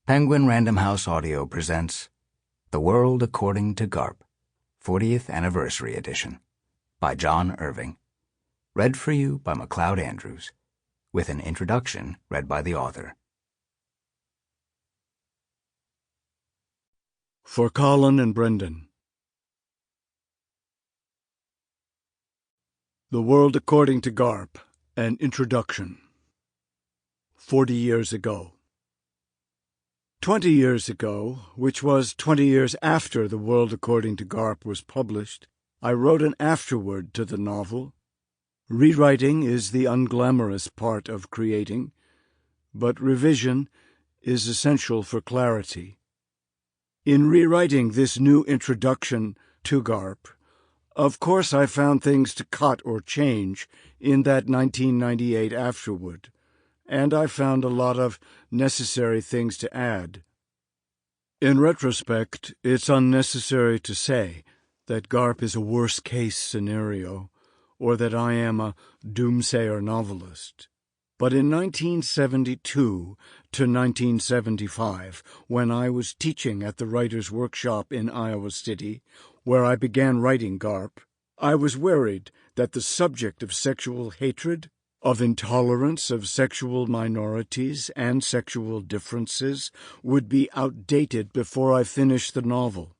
Penguin Random House Audio presents The World According to Garp, 40th Anniversary Edition, by John Irving. Read for you by Macleod Andrews, with an introduction read by the author. For Colin and Brendan. The World According to Garp, an Introduction. 40 years ago. 20 years ago, which was 20 years after The World According to Garp was published, I wrote an afterword to the novel. Rewriting is the unglamorous part of creating, but revision is essential for clarity. In rewriting this new introduction to Garp, of course I found things to cut or change in that 1998 afterword, and I found a lot of necessary things to add. In retrospect, it's unnecessary to say that Garp is a worst-case scenario, or that I am a doomsayer novelist. But in 1972 to 1975, when I was teaching at the Writers' Workshop in Iowa City, where I began writing Garp, I was worried that the subject of sexual hatred, of intolerance of sexual minorities and sexual differences would be outdated before I finished the novel.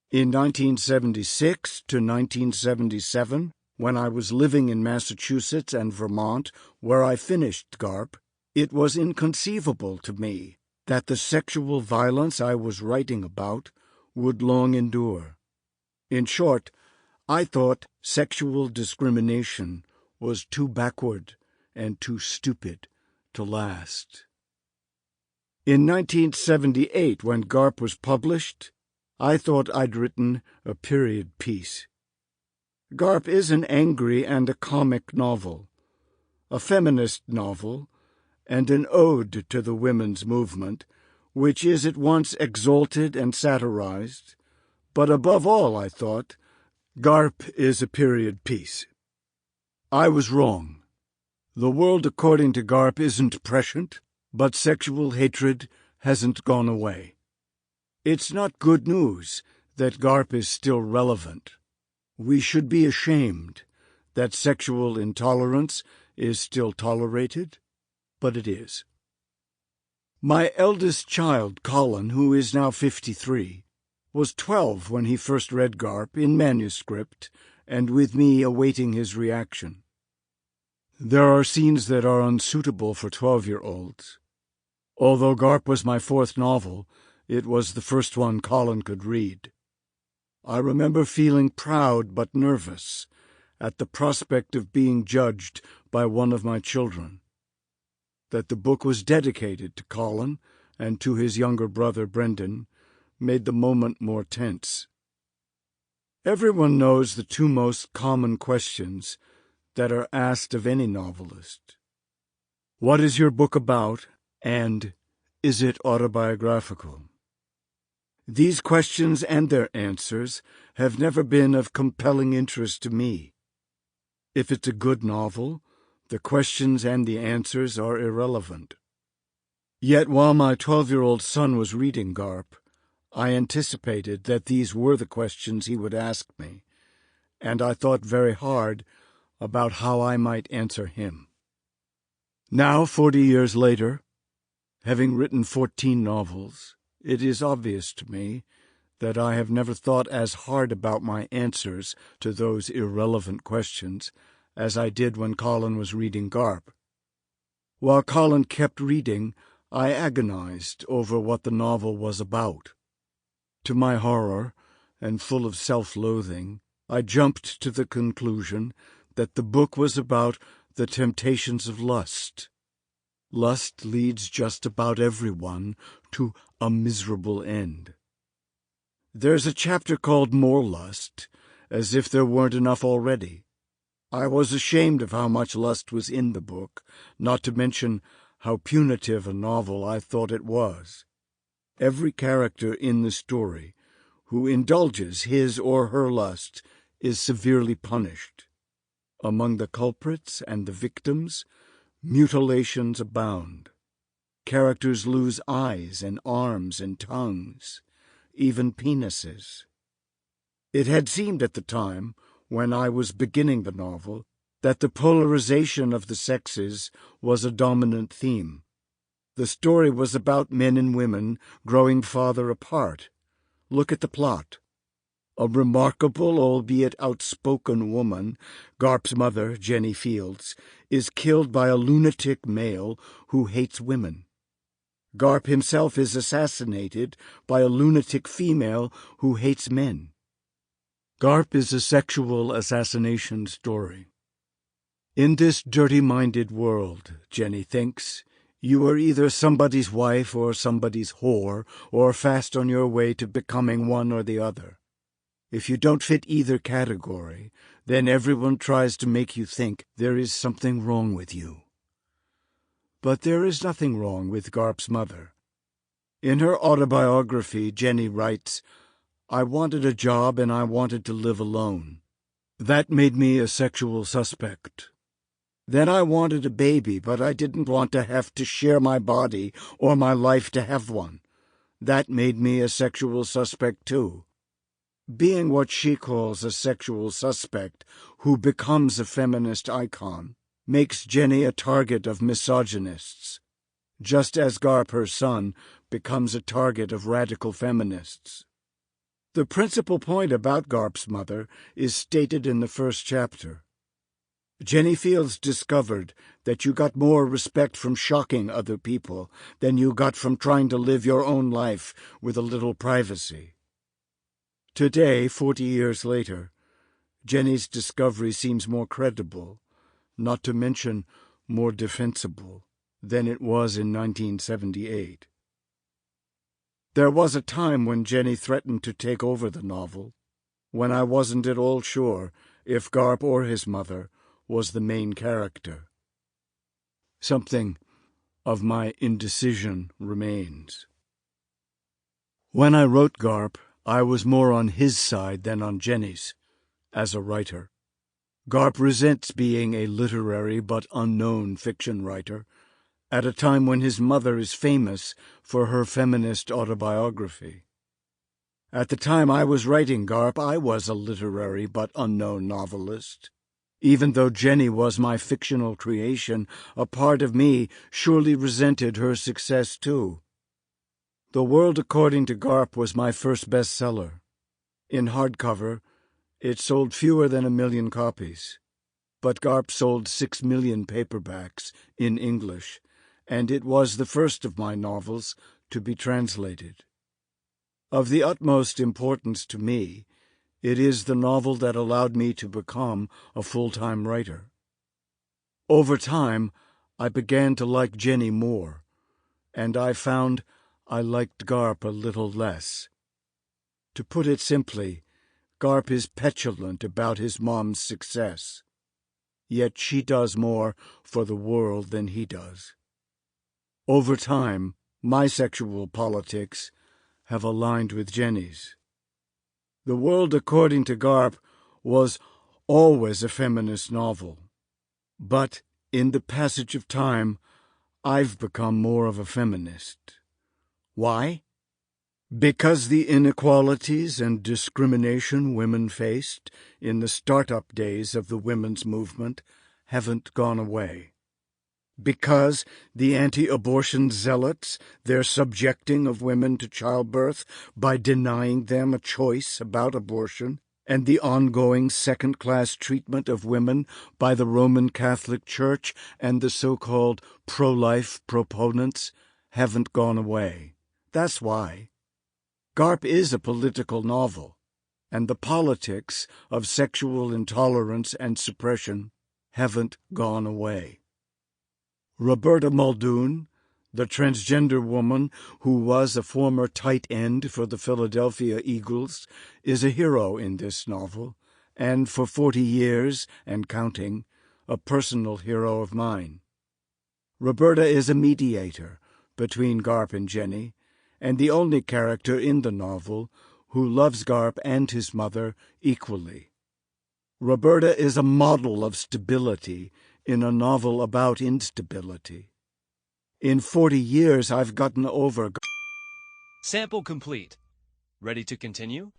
In 1976 to 1977, when I was living in Massachusetts and Vermont, where I finished Garp, it was inconceivable to me that the sexual violence I was writing about would long endure. In short, I thought sexual discrimination was too backward and too stupid to last. In 1978, when Garp was published, I thought I'd written a period piece. Garp is an angry and a comic novel, a feminist novel, and an ode to the women's movement, which is at once exalted and satirized, but above all, I thought, Garp is a period piece. I was wrong. The World According to Garp isn't prescient, but sexual hatred hasn't gone away. It's not good news that Garp is still relevant. We should be ashamed that sexual intolerance is still tolerated, but it is. My eldest child, Colin, who is now 53, was 12 when he first read Garp in manuscript and with me awaiting his reaction. There are scenes that are unsuitable for 12-year-olds. Although Garp was my fourth novel, it was the first one Colin could read. I remember feeling proud but nervous at the prospect of being judged by one of my children. That the book was dedicated to Colin and to his younger brother Brendan made the moment more tense. Everyone knows the two most common questions that are asked of any novelist. What is your book about, and is it autobiographical? These questions and their answers have never been of compelling interest to me. If it's a good novel, the questions and the answers are irrelevant. Yet while my 12-year-old son was reading Garp, I anticipated that these were the questions he would ask me, and I thought very hard about how I might answer him. Now, 40 years later, having written 14 novels, it is obvious to me that I have never thought as hard about my answers to those irrelevant questions as I did when Colin was reading Garp. While Colin kept reading, I agonized over what the novel was about. To my horror, and full of self-loathing, I jumped to the conclusion that the book was about the temptations of lust. Lust leads just about everyone to a miserable end. There's a chapter called More Lust, as if there weren't enough already. I was ashamed of how much lust was in the book, not to mention how punitive a novel I thought it was. Every character in the story who indulges his or her lust is severely punished. Among the culprits and the victims, mutilations abound. characters lose eyes and arms and tongues, even penises. It had seemed at the time, when I was beginning the novel, that the polarization of the sexes was a dominant theme. The story was about men and women growing farther apart. Look at the plot. A remarkable, albeit outspoken woman, Garp's mother, Jenny Fields, is killed by a lunatic male who hates women. Garp himself is assassinated by a lunatic female who hates men. Garp is a sexual assassination story. In this dirty-minded world, Jenny thinks, you are either somebody's wife or somebody's whore, or fast on your way to becoming one or the other. If you don't fit either category, then everyone tries to make you think there is something wrong with you. But there is nothing wrong with Garp's mother. In her autobiography, Jenny writes, "I wanted a job and I wanted to live alone. That made me a sexual suspect. Then I wanted a baby, but I didn't want to have to share my body or my life to have one. That made me a sexual suspect too." Being what she calls a sexual suspect who becomes a feminist icon makes Jenny a target of misogynists, just as Garp, her son, becomes a target of radical feminists. The principal point about Garp's mother is stated in the first chapter. Jenny Fields discovered that you got more respect from shocking other people than you got from trying to live your own life with a little privacy. Today, 40 years later, Jenny's discovery seems more credible, not to mention more defensible, than it was in 1978. There was a time when Jenny threatened to take over the novel, when I wasn't at all sure if Garp or his mother was the main character. Something of my indecision remains. When I wrote Garp, I was more on his side than on Jenny's, as a writer. Garp resents being a literary but unknown fiction writer, at a time when his mother is famous for her feminist autobiography. At the time I was writing Garp, I was a literary but unknown novelist. Even though Jenny was my fictional creation, a part of me surely resented her success too. The World According to Garp was my first bestseller. In hardcover, it sold fewer than 1 million copies, but Garp sold 6 million paperbacks in English, and it was the first of my novels to be translated. Of the utmost importance to me, it is the novel that allowed me to become a full-time writer. Over time, I began to like Jenny more, and I found I liked Garp a little less. To put it simply, Garp is petulant about his mom's success, yet she does more for the world than he does. Over time, my sexual politics have aligned with Jenny's. The World According to Garp was always a feminist novel, but in the passage of time, I've become more of a feminist. Why? Because the inequalities and discrimination women faced in the start-up days of the women's movement haven't gone away. Because the anti-abortion zealots, their subjecting of women to childbirth by denying them a choice about abortion, and the ongoing second-class treatment of women by the Roman Catholic Church and the so-called pro-life proponents haven't gone away. That's why. Garp is a political novel, and the politics of sexual intolerance and suppression haven't gone away. Roberta Muldoon, the transgender woman who was a former tight end for the Philadelphia Eagles, is a hero in this novel, and for 40 years and counting, a personal hero of mine. Roberta is a mediator between Garp and Jenny, and the only character in the novel who loves Garp and his mother equally. Roberta is a model of stability in a novel about instability. In 40 years, I've gotten over. Sample complete. Ready to continue?